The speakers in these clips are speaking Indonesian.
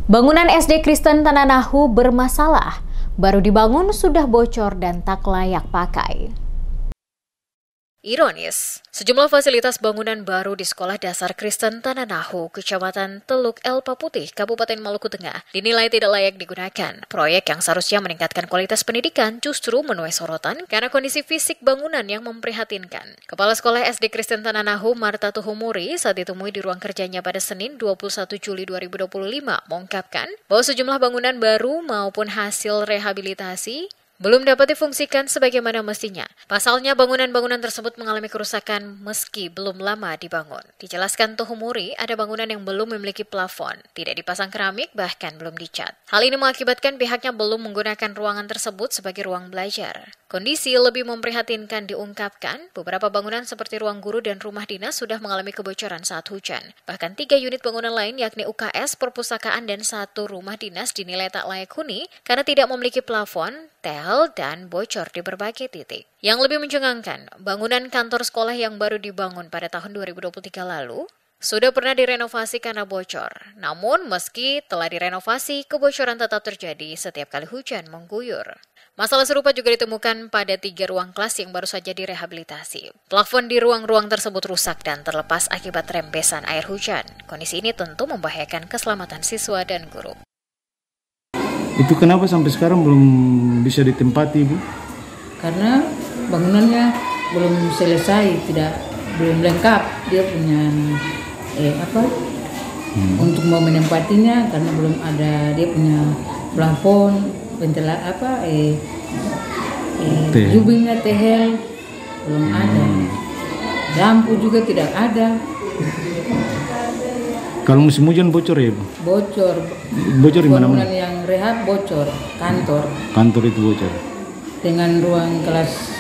Bangunan SD Kristen Tanah Nahu bermasalah, baru dibangun sudah bocor dan tak layak pakai. Ironis, sejumlah fasilitas bangunan baru di Sekolah Dasar Kristen Tanah Nahu, Kecamatan Teluk Elpa Putih, Kabupaten Maluku Tengah, dinilai tidak layak digunakan. Proyek yang seharusnya meningkatkan kualitas pendidikan justru menuai sorotan karena kondisi fisik bangunan yang memprihatinkan. Kepala Sekolah SD Kristen Tanah Nahu, Marta Tuhumuri, saat ditemui di ruang kerjanya pada Senin 21 Juli 2025, mengungkapkan bahwa sejumlah bangunan baru maupun hasil rehabilitasi belum dapat difungsikan sebagaimana mestinya. Pasalnya, bangunan-bangunan tersebut mengalami kerusakan meski belum lama dibangun. Dijelaskan Tuhumuri, ada bangunan yang belum memiliki plafon, tidak dipasang keramik, bahkan belum dicat. Hal ini mengakibatkan pihaknya belum menggunakan ruangan tersebut sebagai ruang belajar. Kondisi lebih memprihatinkan diungkapkan, beberapa bangunan seperti ruang guru dan rumah dinas sudah mengalami kebocoran saat hujan. Bahkan 3 unit bangunan lain yakni UKS, perpustakaan, dan 1 rumah dinas dinilai tak layak huni karena tidak memiliki plafon, dan bocor di berbagai titik. Yang lebih mencengangkan, bangunan kantor sekolah yang baru dibangun pada tahun 2023 lalu sudah pernah direnovasi karena bocor. Namun, meski telah direnovasi, kebocoran tetap terjadi setiap kali hujan mengguyur. Masalah serupa juga ditemukan pada 3 ruang kelas yang baru saja direhabilitasi. Plafon di ruang-ruang tersebut rusak dan terlepas akibat rembesan air hujan. Kondisi ini tentu membahayakan keselamatan siswa dan guru. Itu kenapa sampai sekarang belum bisa ditempati, Bu? Karena bangunannya belum selesai, belum lengkap dia punya untuk mau menempatinya, karena belum ada dia punya plafon, jubingnya tehel belum ada, lampu juga tidak ada. Kalau musim hujan bocor ya, Bu? Bocor di mana-mana. Bangunan yang rehab bocor, kantor itu bocor. Dengan ruang kelas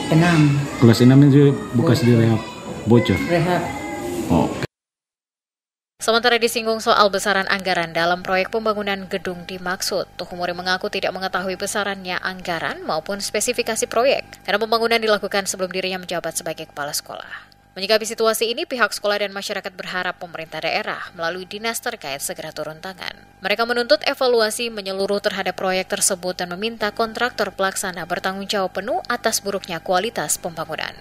6. Kelas 6 itu bekas direhab, bocor. Rehab. Oh. Sementara disinggung soal besaran anggaran dalam proyek pembangunan gedung dimaksud, Tuhumuri mengaku tidak mengetahui besarannya anggaran maupun spesifikasi proyek, karena pembangunan dilakukan sebelum dirinya menjabat sebagai kepala sekolah. Menyikapi situasi ini, pihak sekolah dan masyarakat berharap pemerintah daerah melalui dinas terkait segera turun tangan. Mereka menuntut evaluasi menyeluruh terhadap proyek tersebut dan meminta kontraktor pelaksana bertanggung jawab penuh atas buruknya kualitas pembangunan.